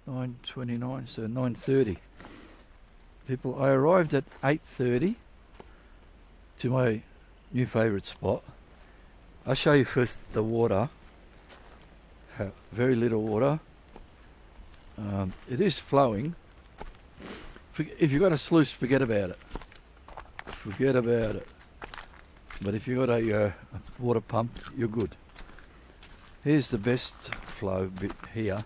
9:29, so 9:30. People, I arrived at 8:30 to my new favourite spot. I'll show you first the water. Very little water. It is flowing. If you've got a sluice, forget about it. Forget about it. But if you've got a water pump, you're good. Here's the best flow bit here.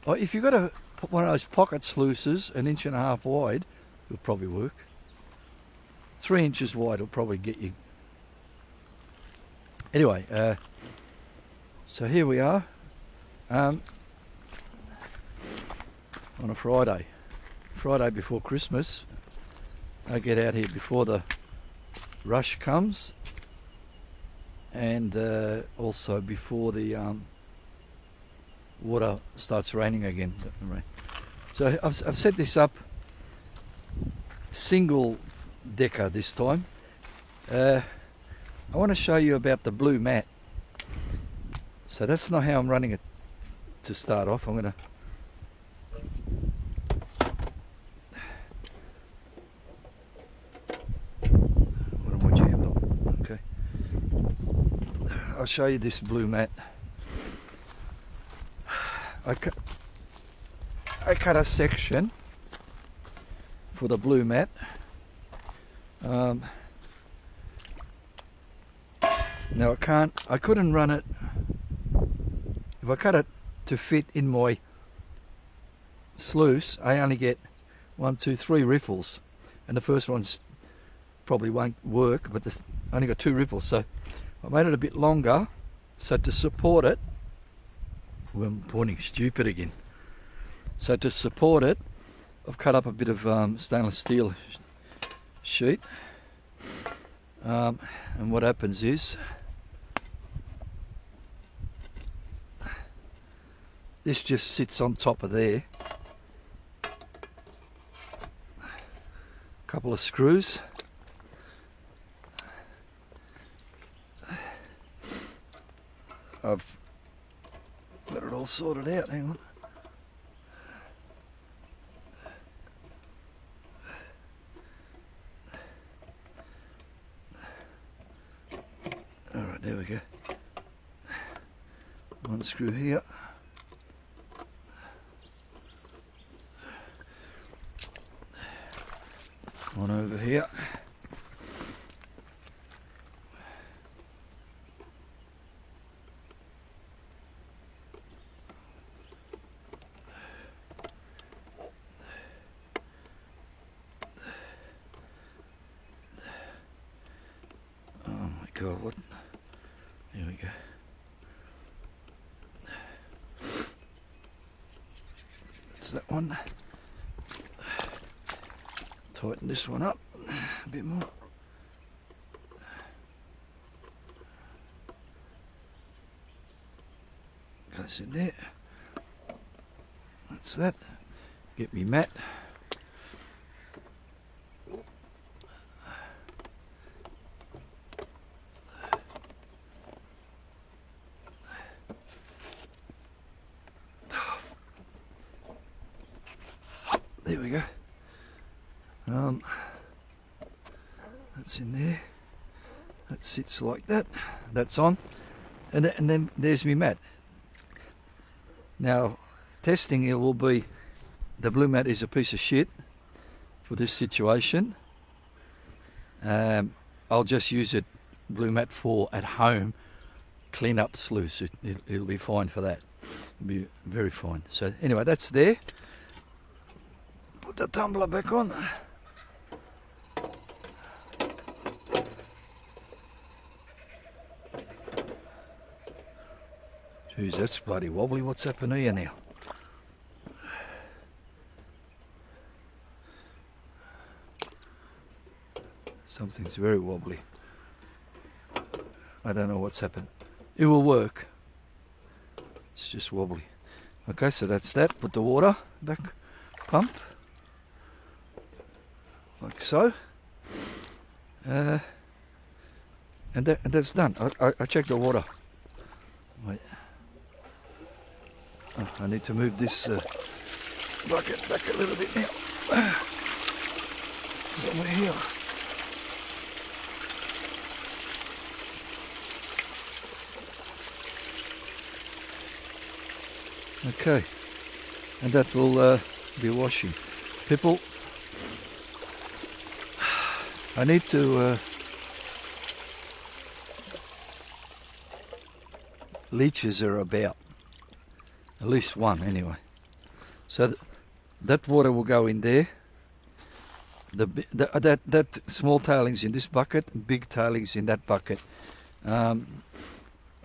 Oh, if you've got one of those pocket sluices, 1.5 inches wide, it'll probably work. 3 inches wide will probably get you. Anyway, so here we are on a Friday before Christmas. I get out here before the rush comes, and also before the water starts raining again. So I've set this up single decker this time. I want to show you about the blue mat. So that's not how I'm running it to start off. I'm going to I'll show you this blue mat. I cut a section for the blue mat. Now I couldn't run it. If I cut it to fit in my sluice, I only get 1, 2, 3 riffles, and the first one's probably won't work, but I only got 2 riffles, so I made it a bit longer, so to support it, I'm pointing stupid again. So to support it, I've cut up a bit of stainless steel sheet, and what happens is, this just sits on top of there. A couple of screws. I've got it all sorted out, hang on. Alright, there we go. One screw here. One over here. God, what? There we go. That's that one. Tighten this one up a bit more. Goes in there. That's that. Get me mat. There we go. That's in there. That sits like that. That's on, and then there's me mat. Now, testing it will be, the blue mat is a piece of shit for this situation. I'll just use it, blue mat, for at home, clean up sluice. It'll be fine for that. It'll be very fine. So anyway, that's there. Put the tumbler back on. Jeez, that's bloody wobbly. What's happened here now? Something's very wobbly. I don't know what's happened. It will work. It's just wobbly. Okay, so that's that. Put the water back. Pump. Like so. And that's done. I checked the water. Wait. I need to move this bucket back a little bit now. Somewhere here. Okay, and that will be washing. People, I need to leeches are about, at least one anyway. So that water will go in there. That small tailings in this bucket, big tailings in that bucket. I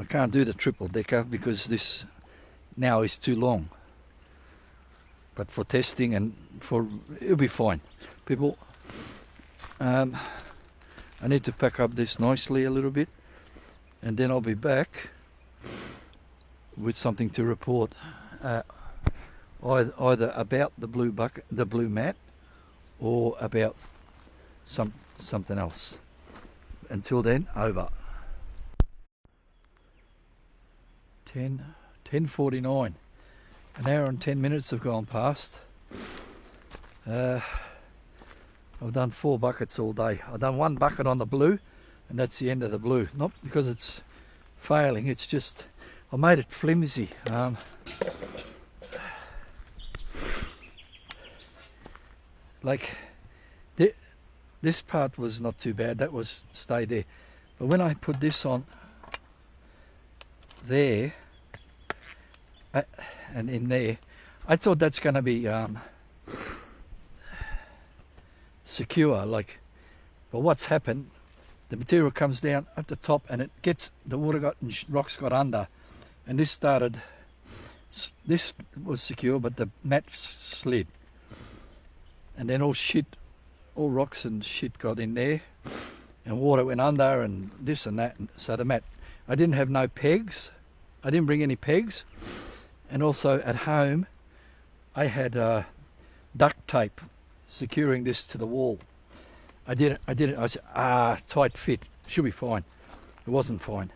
can't do the triple decker because this now is too long. But for testing and it'll be fine. People, I need to pack up this nicely a little bit, and then I'll be back with something to report, either about the blue bucket, the blue mat, or about something else. Until then, over. 10:49. An hour and 10 minutes have gone past. I've done 4 buckets all day. I've done 1 bucket on the blue, and that's the end of the blue. Not because it's failing, it's just I made it flimsy. Like this part was not too bad. That was stay there. But when I put this on there and in there, I thought that's going to be secure. Like, but what's happened? The material comes down at the top, and it gets the water and rocks got under, and this started. This was secure, but the mat slid, and then all rocks and shit got in there, and water went under, and this and that. And so the mat, I didn't have no pegs. I didn't bring any pegs, and also at home, I had duct tape securing this to the wall. I did it. I said, tight fit, should be fine. It wasn't fine.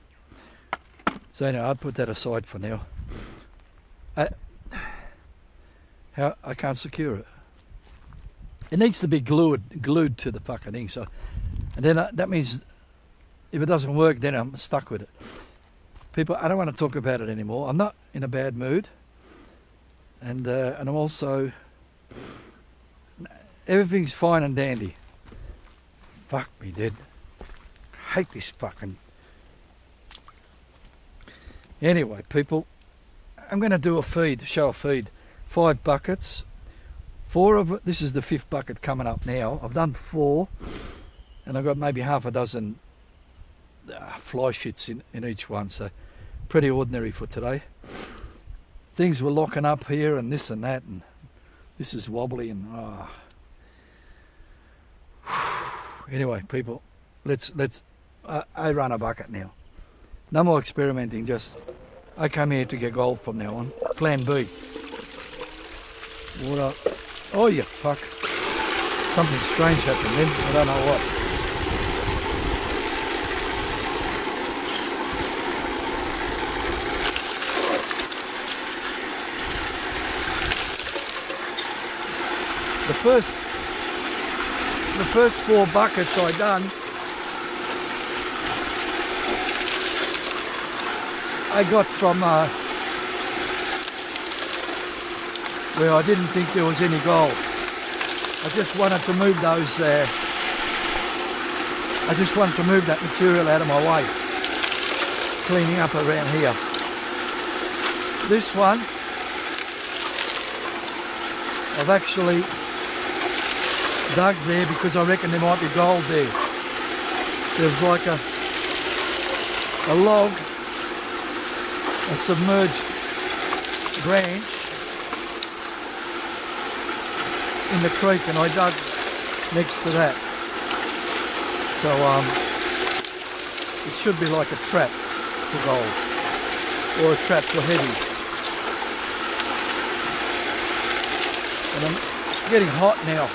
So anyway, I'll put that aside for now. How I can't secure it. It needs to be glued to the fucking thing. So, and then that means if it doesn't work, then I'm stuck with it. People, I don't want to talk about it anymore. I'm not in a bad mood, and I'm also, everything's fine and dandy. Fuck me, dude. I hate this fucking. Anyway, people, I'm going to do a feed, show a feed. 5 buckets. 4 of it. This is the 5th bucket coming up now. I've done 4, and I've got maybe half a dozen fly shits in each one. So pretty ordinary for today. Things were locking up here, and this and that, and this is wobbly, and anyway, people, let's. I run a bucket now. No more experimenting. Just I come here to get gold from now on. Plan B. Water. Oh, you fuck. Something strange happened then. I don't know what. The first 4 buckets I done, I got from where I didn't think there was any gold. I just wanted to move those I just wanted to move that material out of my way, cleaning up around here. This one I've actually dug there because I reckon there might be gold there. There's like a log, a submerged branch in the creek, and I dug next to that. So it should be like a trap for gold, or a trap for heavies. And I'm getting hot now.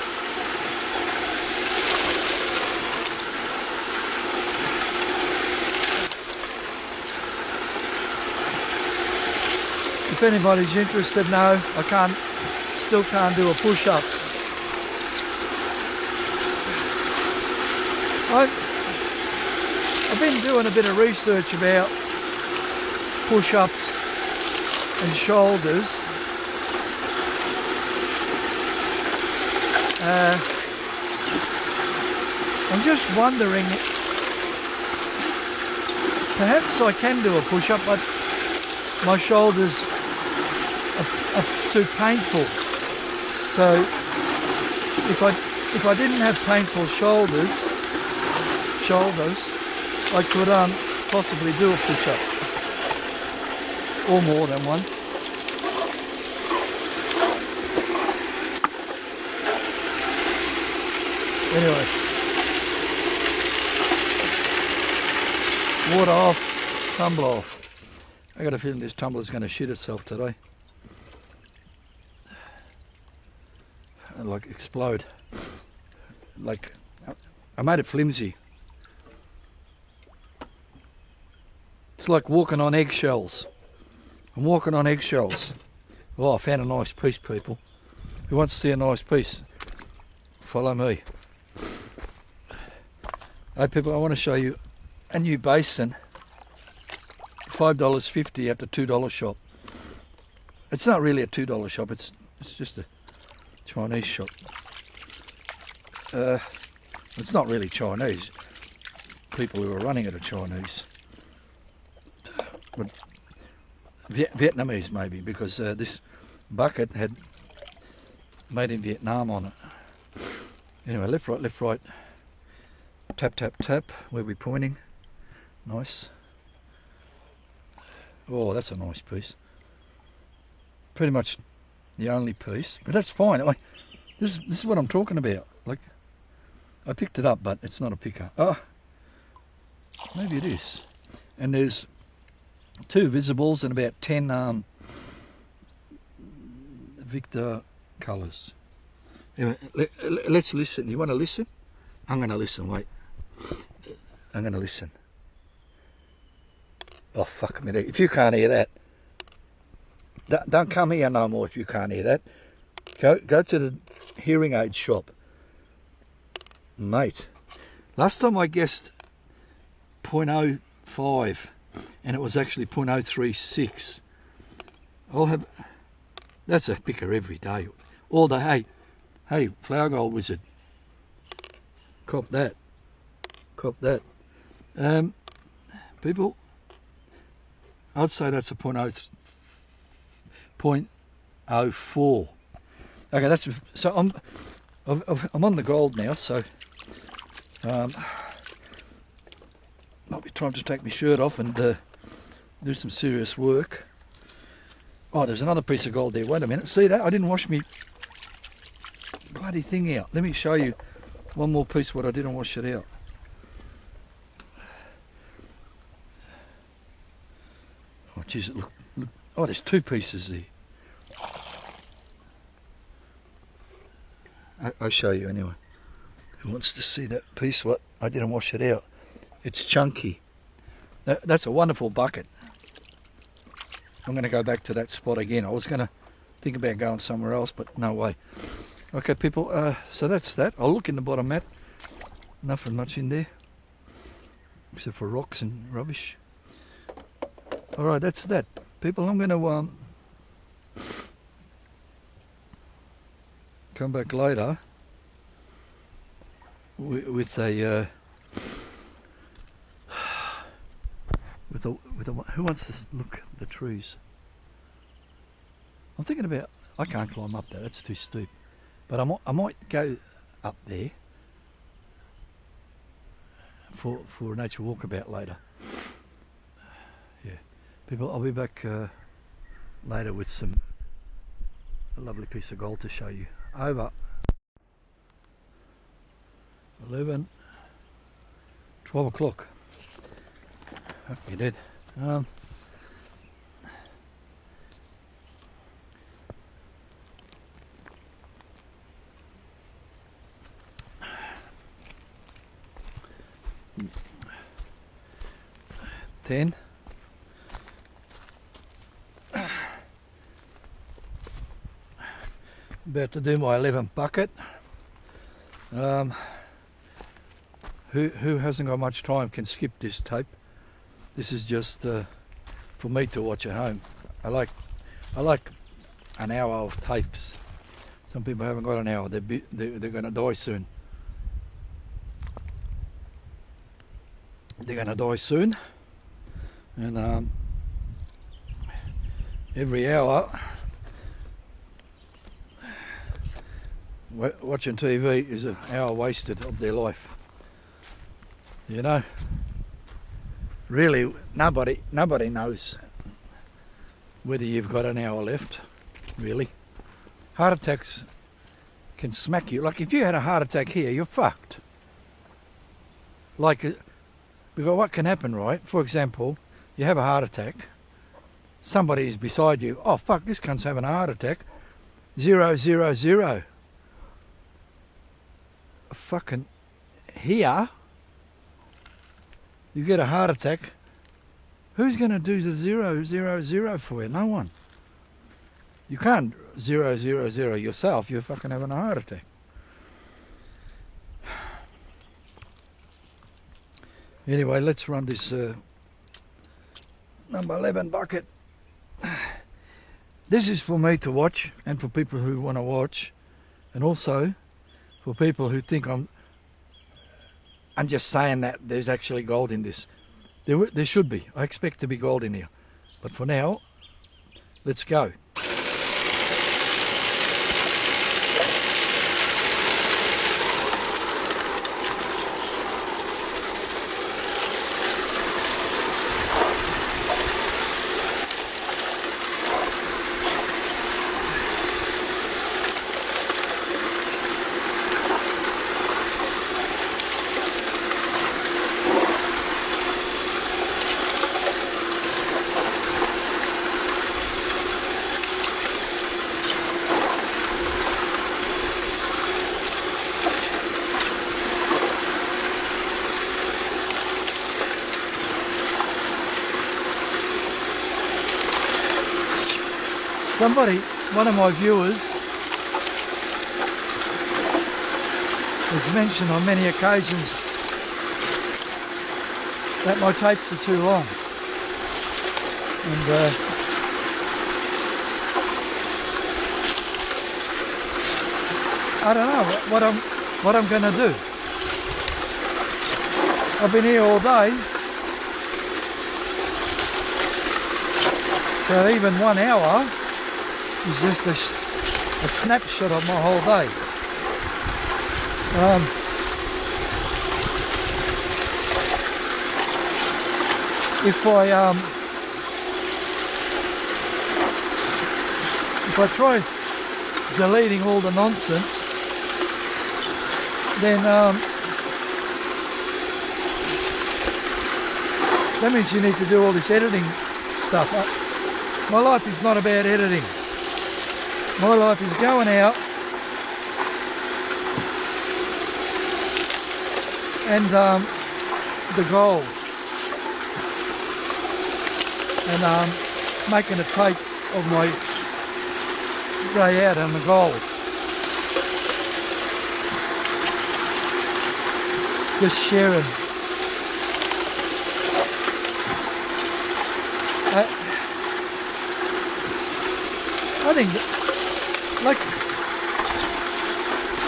If anybody's interested, no, I still can't do a push-up. I've been doing a bit of research about push-ups and shoulders. I'm just wondering, perhaps I can do a push-up, but my shoulders are too painful. So if I didn't have painful shoulders, I could possibly do a push-up, or more than one. Anyway, water off, tumbler off. I got a feeling this tumbler's going to shit itself today. And like explode. Like, I made it flimsy. It's like walking on eggshells. I'm walking on eggshells. Oh, I found a nice piece, people. Who wants to see a nice piece? Follow me. Hey people, I want to show you a new basin. $5.50 at the $2 shop. It's not really a $2 shop, it's just a Chinese shop. It's not really Chinese. People who are running it are Chinese. But Vietnamese maybe, because this bucket had made in Vietnam on it. Anyway, left, right. Tap, tap, tap. Where are we pointing? Nice. Oh, that's a nice piece. Pretty much the only piece, but that's fine. This is what I'm talking about. Like, I picked it up, but it's not a picker. Oh, maybe it is. And there's 2 visibles and about 10 Victor colours. Anyway, let's listen. You want to listen? I'm going to listen. Wait. I'm going to listen. Oh, fuck me. If you can't hear that, don't come here no more if you can't hear that. Go to the hearing aid shop. Mate, last time I guessed 0.05 and it was actually 0.036. That's a picker every day. All day. Hey, Flower Gold Wizard. Cop that. People, I'd say that's a 0.04. Okay, so I'm on the gold now, so might be time to take my shirt off and do some serious work. Oh, there's another piece of gold there. Wait a minute. See that? I didn't wash me bloody thing out. Let me show you one more piece what I didn't wash it out. Oh, jeez, look. Oh, there's 2 pieces there. I'll show you anyway. Who wants to see that piece? What? I didn't wash it out. It's chunky. That's a wonderful bucket. I'm going to go back to that spot again. I was going to think about going somewhere else, but no way. Okay, people, so that's that. I'll look in the bottom mat. Nothing much in there, except for rocks and rubbish. Alright, that's that. People, I'm going to come back later with a who wants to look at the trees? I'm thinking about, I can't climb up there, that's too steep, but I might go up there for a nature walkabout later. Yeah, people, I'll be back later with a lovely piece of gold to show you. Over. 11, 12 o'clock. Hope you're dead. Then About to do my 11th bucket. Who hasn't got much time can skip this tape. This is just for me to watch at home. I like an hour of tapes. Some people haven't got an hour. They're going to die soon. They're going to die soon, and every hour watching TV is an hour wasted of their life. You know, really, nobody knows whether you've got an hour left. Really, heart attacks can smack you. Like if you had a heart attack here, you're fucked. Like, because what can happen, right? For example, you have a heart attack. Somebody is beside you. Oh fuck, this cunt's having a heart attack. 0, 0, 0. Fucking here, you get a heart attack. Who's going to do the 0, 0, 0 for you? No one. You can't 0, 0, 0 yourself. You're fucking having a heart attack. Anyway, let's run this number 11 bucket. This is for me to watch, and for people who want to watch, and also for people who think I'm just saying that there's actually gold in this. There should be. I expect to be gold in here. But for now, let's go. Somebody, one of my viewers, has mentioned on many occasions that my tapes are too long, and I don't know what I'm going to do. I've been here all day, so even 1 hour is just a snapshot of my whole day. If I try deleting all the nonsense, then that means you need to do all this editing stuff. My life is not about editing. My life is going out and the gold, and making a tape of my day out and the gold. Just sharing. I think that, like,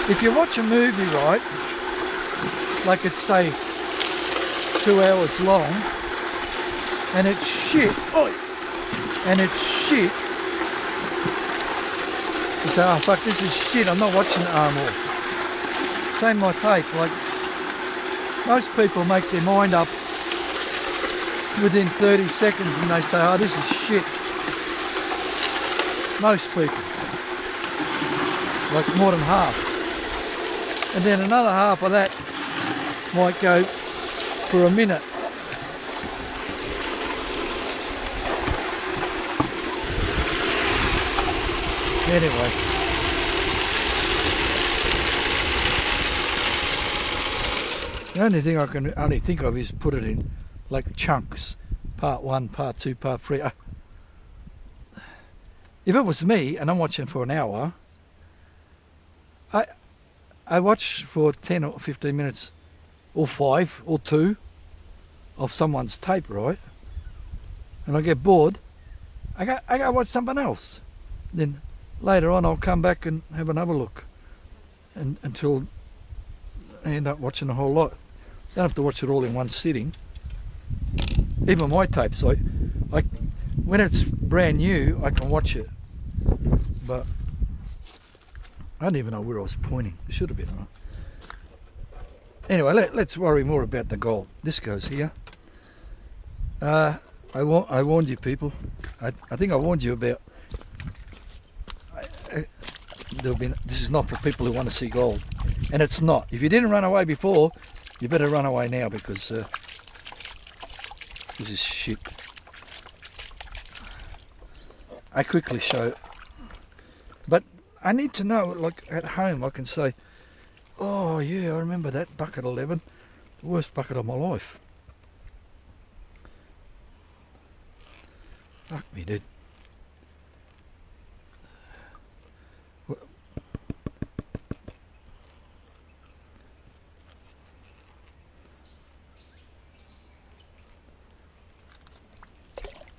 if you watch a movie, right, like it's say 2 hours long, and it's shit, and it's shit, you say, oh fuck, this is shit, I'm not watching it anymore. Same my tape, like, most people make their mind up within 30 seconds and they say, oh, this is shit. Most people. Like more than half. And then another half of that might go for a minute. Anyway. The only thing I can only think of is put it in like chunks. Part 1, part 2, part 3. If it was me and I'm watching for an hour, I watch for 10 or 15 minutes or 5 or 2 of someone's tape, right? And I get bored, I go watch something else. Then later on I'll come back and have another look until I end up watching a whole lot. Don't have to watch it all in one sitting. Even my tapes, I when it's brand new, I can watch it. But I don't even know where I was pointing. It should have been right. Anyway, let's worry more about the gold. This goes here. I warned you people. I think I warned you about. This is not for people who want to see gold, and it's not. If you didn't run away before, you better run away now because this is shit. I quickly show, but I need to know. Like at home, I can say, "Oh yeah, I remember that bucket 11, the worst bucket of my life." Fuck me, dude.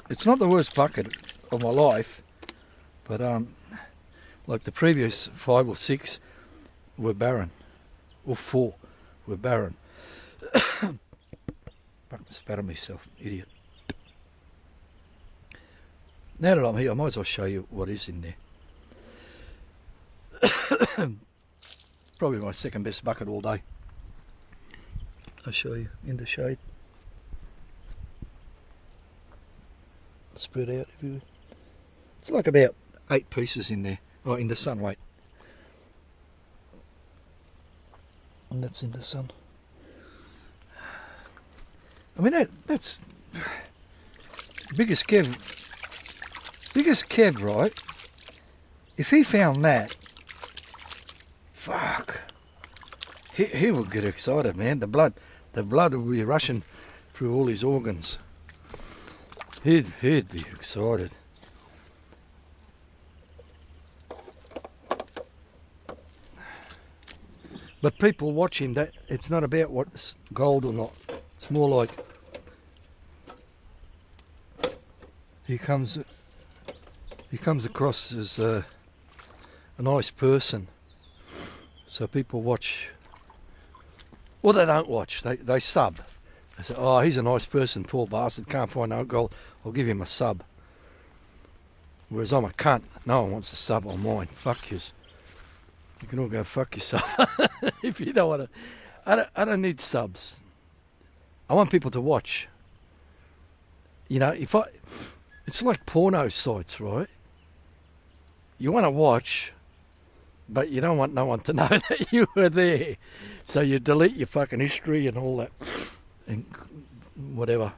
It's not the worst bucket of my life, but like the previous 5 or 6 were barren, or 4 were barren. Fucking spat on myself, idiot. Now that I'm here, I might as well show you what is in there. Probably my second best bucket all day. I'll show you in the shade. Spread out everywhere. It's like about 8 pieces in there. Oh, in the sun, wait. And that's in the sun. I mean, that's biggest Kev, right? If he found that, fuck, he will get excited, man. The blood will be rushing through all his organs. He'd be excited. But people watch him. That it's not about what's gold or not. It's more like he comes across as a nice person. So people watch, or they don't watch. They sub. They say, "Oh, he's a nice person, poor bastard. Can't find no gold. I'll give him a sub." Whereas I'm a cunt. No one wants a sub on mine. Fuck yous. You can all go fuck yourself if you don't want to. I don't need subs. I want people to watch. You know, it's like porno sites, right? You want to watch, but you don't want no one to know that you were there. So you delete your fucking history and all that, and whatever.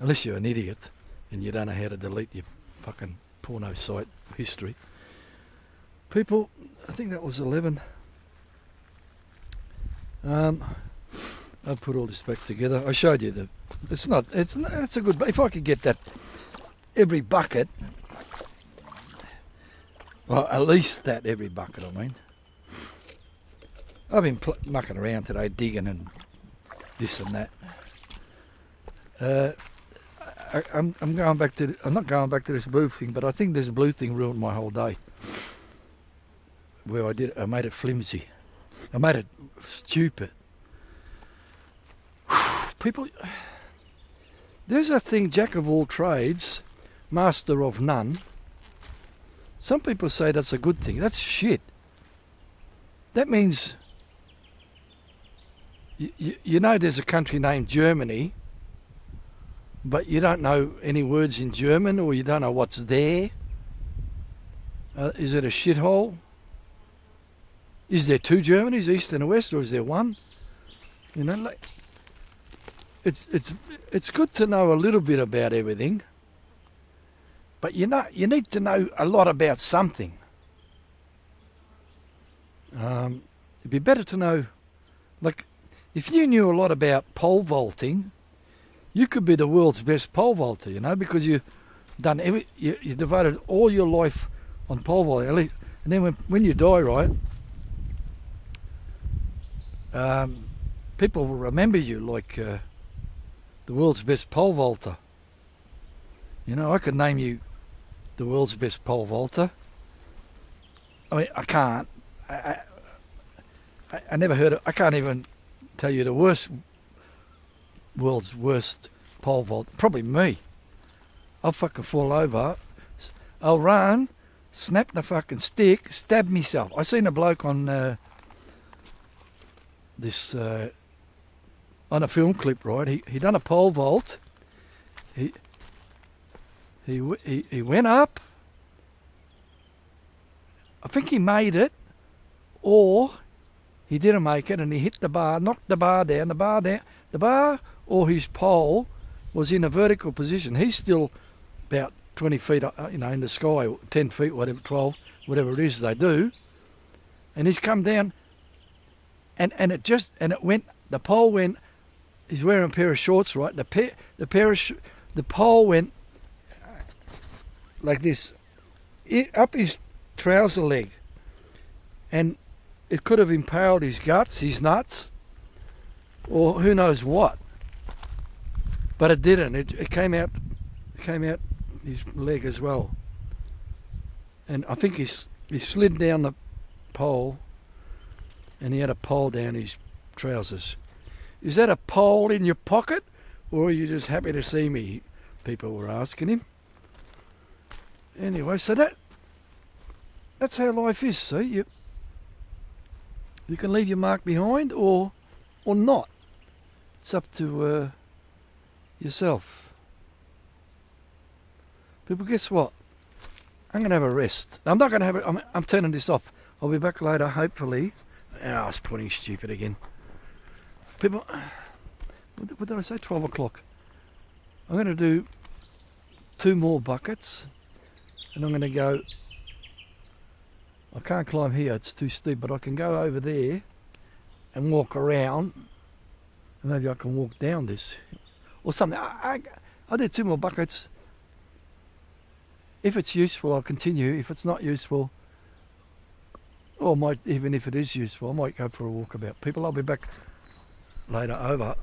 Unless you're an idiot and you don't know how to delete your fucking porno site history. People, I think that was 11. I'll put all this back together. I showed you it's a good, if I could get that every bucket, well, at least that every bucket, I mean. I've been mucking around today, digging and this and that. I'm going back to, I'm not going back to this blue thing, but I think this blue thing ruined my whole day. Where I made it flimsy. I made it stupid. People, there's a thing, jack of all trades, master of none. Some people say that's a good thing. That's shit. That means, you know there's a country named Germany, but you don't know any words in German, or you don't know what's there. Is it a shithole? Is there 2 Germanys, east and west, or is there one? You know, like, it's good to know a little bit about everything, but you need to know a lot about something. It'd be better to know, like, if you knew a lot about pole vaulting, you could be the world's best pole vaulter, you know, because you devoted all your life on pole vaulting. And then when you die, right, people will remember you like the world's best pole vaulter. You know, I could name you the world's best pole vaulter. I mean, I can't. I never heard of. I can't even tell you the world's worst pole vault. Probably me. I'll fucking fall over. I'll run, snap the fucking stick, stab myself. I seen a bloke on on a film clip, right? He done a pole vault. He went up. I think he made it, or he didn't make it, and he hit the bar, knocked the bar down. The bar or his pole was in a vertical position. He's still about 20 feet, in the sky, 10 feet, whatever, 12, whatever it is they do. And he's come down, and it went. The pole went. He's wearing a pair of shorts, right? The pole went like this, up his trouser leg, and it could have impaled his guts, his nuts, or who knows what. But it didn't. It came out his leg as well. And I think he slid down the pole, and he had a pole down his trousers. Is that a pole in your pocket, or are you just happy to see me? People were asking him. Anyway, so that's how life is. See, you can leave your mark behind, or not. It's up to yourself. People, guess what? I'm going to have a rest. I'm not going to have it. I'm turning this off. I'll be back later, hopefully. I was putting stupid again. People, what did I say? 12 o'clock. I'm going to do 2 more buckets, and I'm going to go. I can't climb here, it's too steep, but I can go over there and walk around, and maybe I can walk down this or something. I'll do 2 more buckets. If it's useful, I'll continue. If it's not useful, or even if it is useful, I might go for a walk about. People, I'll be back later. Over.